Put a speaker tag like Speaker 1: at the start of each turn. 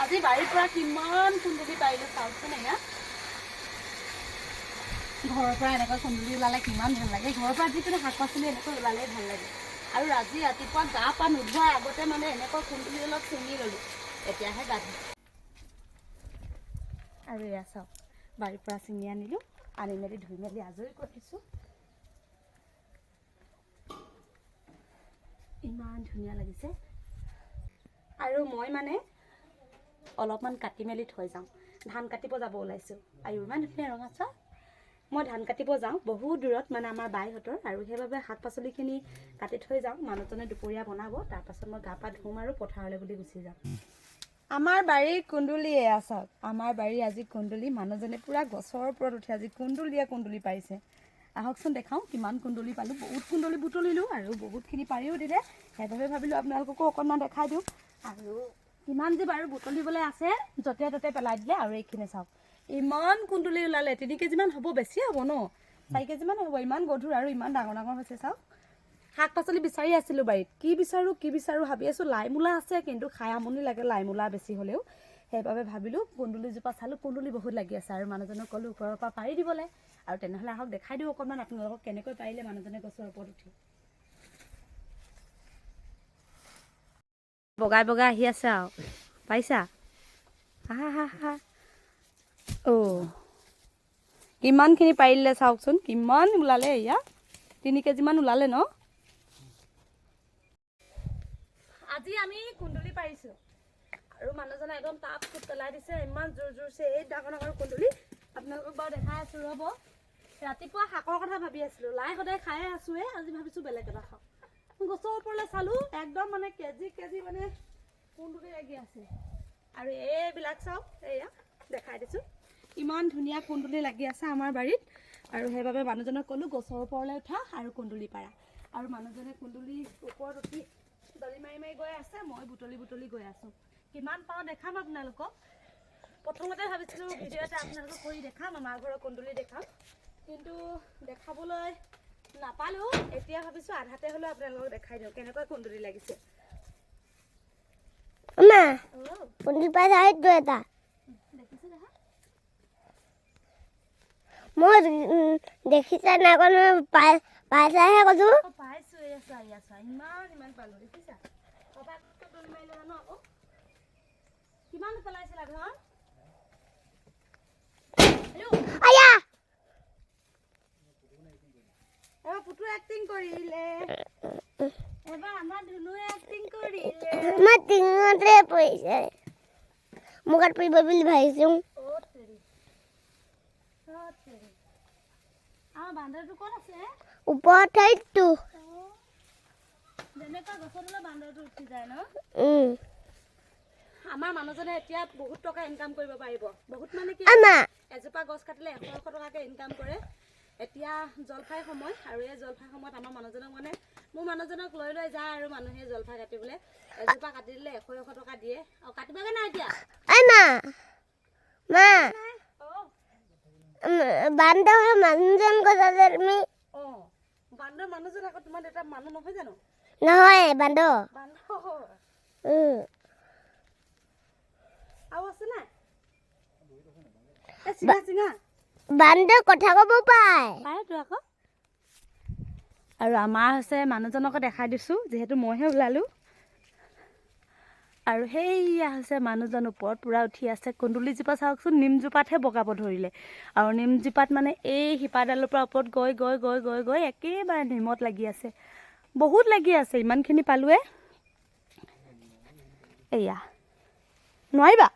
Speaker 1: আজি বাৰীৰ পৰা কিমান কুন্দুলি পাৰিলো চাওকচোন এয়া ঘৰৰ পৰা এনেকৈ কুন্দুলি ওলালে কিমান ভাল লাগে ঘৰৰ পৰা যিকোনো শাক পাচলি এনেকৈ ওলালে ভাল লাগে আৰু আজি ৰাতিপুৱা গা পা নোধোৱাৰ আগতে মানে এনেকৈ কুন্দুলি অলপ ছিঙি ল'লোঁ এতিয়াহে গা ধুম আৰু এয়া চাওক বাৰীৰ পৰা ছিঙি আনিলোঁ আনি মেলি ধুই মেলি আজৰি কৰিছোঁ ইমান ধুনীয়া লাগিছে আৰু মই মানে অলপমান কাটি মেলি থৈ যাওঁ ধান কাটিব যাব ওলাইছোঁ আৰু ইমান ধুনীয়া ৰঙা চাহ মই ধান কাটিব যাওঁ বহুত দূৰত মানে আমাৰ বাইহঁতৰ আৰু সেইবাবে শাক পাচলিখিনি কাটি থৈ যাওঁ মানুহজনে দুপৰীয়া বনাব তাৰপাছত মই গা পা ধুম আৰু পথাৰলৈ বুলি গুচি যাম আমাৰ বাৰীৰ কুন্দুলি এয়া চাওক আমাৰ বাৰীৰ আজি কুন্দুলি মানুহজনে পূৰা গছৰ ওপৰত উঠি আজি কুন্দুলি পাৰিছে আহকচোন দেখাওঁ কিমান কুন্দুলি পালোঁ বহুত কুন্দুলি বুটলিলোঁ আৰু বহুতখিনি পাৰিও দিলে সেইবাবে ভাবিলোঁ আপোনালোককো অকণমান দেখাই দিওঁ আৰু কিমান যে বাৰু বুটলিবলৈ আছে য'তে ত'তে পেলাই দিলে আৰু এইখিনি চাওক ইমান কুন্দুলি ওলালে 3 কেজিমান হ'ব বেছি হ'ব ন 4 কেজিমান হ'ব ইমান গধুৰ আৰু ইমান ডাঙৰ ডাঙৰ হৈছে চাওক শাক পাচলি বিচাৰি আছিলোঁ বাৰীত কি বিচাৰোঁ ভাবি আছোঁ লাই মূলা আছে কিন্তু খাই আমনি লাগে লাই মূলা বেছি হ'লেও সেইবাবে ভাবিলোঁ কুন্দুলিজোপা চালোঁ কুন্দুলি বহুত লাগি আছে আৰু মানুহজনক ক'লোঁ ওপৰৰ পৰা পাৰি দিবলৈ আৰু তেনেহ'লে আহক দেখাই দিওঁ অকণমান আপোনালোকক কেনেকৈ পাৰিলে মানুহজনে গছৰ ওপৰত উঠি বগাই বগাই আহি আছে আৰু পাইছা হা কিমানখিনি পাৰিলে চাওকচোন কিমান ওলালে এয়া 3 কেজিমান ওলালে ন আজি আমি কুন্দুলি পাৰিছোঁ আৰু মানুহজনে একদম টাপ ফুট পেলাই দিছে ইমান জোৰছে এই ডাঙৰ ডাঙৰ কুন্দুলি আপোনালোকক বাৰু দেখাই আছোঁ ৰ'ব ৰাতিপুৱা শাকৰ কথা ভাবি আছিলোঁ লাই সদায় খায়ে আছোঁৱে আজি ভাবিছোঁ বেলেগ এটা খাওঁ গছৰ ওপৰলৈ চালোঁ একদম মানে কেজি মানে কুন্দুলি লাগি আছে আৰু এইবিলাক চাওক এয়া দেখাই দিছোঁ ইমান ধুনীয়া কুন্দুলি লাগি আছে আমাৰ বাৰীত আৰু সেইবাবে মানুহজনক ক'লোঁ গছৰ ওপৰলৈ উঠা আৰু কুন্দুলি পাৰা আৰু মানুহজনে কুন্দুলি ওপৰত উঠি দলি মাৰি গৈ আছে মই বুটলি গৈ আছোঁ কিমান পাওঁ দেখাম আপোনালোকক প্ৰথমতে ভাবিছিলোঁ ভিডিঅ' এটা আপোনালোকক কৰি দেখাম আমাৰ ঘৰৰ কুন্দুলি দেখাম কিন্তু দেখাবলৈ নাপালোঁ এতিয়া ভাবিছোঁ আধাতে হ'লেও আপোনালোকক দেখাই দিওঁ কেনেকৈ কুন্দুলি লাগিছে
Speaker 2: মা কুন্দুলি পাই যাইতো এটা
Speaker 1: দেখিছে দেখা
Speaker 2: মই দেখিছা না কোনো পাইছাহে কৈছোঁ
Speaker 1: পাইছোঁ এয়া ইমান পালোঁ দেখিছা কবাত দলি মাৰিলে জানো আকৌ কিমান পেলাইছিলা ঘৰ
Speaker 2: আয়া
Speaker 1: এবাৰ পুতু এক্টিং কৰিলে এবাৰ আমাৰ ধুনুৱে এক্টিং কৰিলে
Speaker 2: মই টিঙতে পৰিছে মোৰ গাত পৰিব বুলি ভাবিছোঁ
Speaker 1: আমাৰ বান্দৰটো ক'ত আছে
Speaker 2: ওপৰত ঠাইতো
Speaker 1: যেনেকুৱা গছত হ'লে বান্দৰটো উঠি যায় ন আমাৰ মানুহজনে এতিয়া বহুত টকা ইনকাম কৰিব পাৰিব বহুত মানে কি এজোপা গছ কাটিলে 100 টকাকৈ ইনকাম কৰে এতিয়া জলফাই সময় আৰু এই জলফাই সময়ত আমাৰ মানুহজনক মানে মোৰ মানুহজনক লৈ যায় আৰু মানুহে জলফাই কাটিবলৈ এজোপা কাটি দিলে 100 টকা দিয়ে আৰু কাটিবগৈ নাই এতিয়া
Speaker 2: মা বান্দৰ মানুহজন কৈছা যে তুমি
Speaker 1: বান্দৰ মানুহজন আকৌ তোমাৰ দেউতা মানুহ নহয় জানো
Speaker 2: নহয় বান্দৰ
Speaker 1: আৰু আছে নাই চিঙা
Speaker 2: বান্দৰ কথা ক'ব
Speaker 1: পায়তো আকৌ আৰু আমাৰ হৈছে মানুহজনকো দেখাই দিছোঁ যিহেতু মইহে ওলালোঁ আৰু সেইয়া হৈছে মানুহজন ওপৰত পূৰা উঠি আছে কুন্দুলিজোপা চাওকচোন নিমজোপাতহে বগাব ধৰিলে আৰু নিমজোপাত মানে এই শিপাডালৰ পৰা ওপৰত গৈ একেবাৰে নিমত লাগি আছে বহুত লাগি আছে ইমানখিনি পালোৱে এয়া নোৱাৰিবা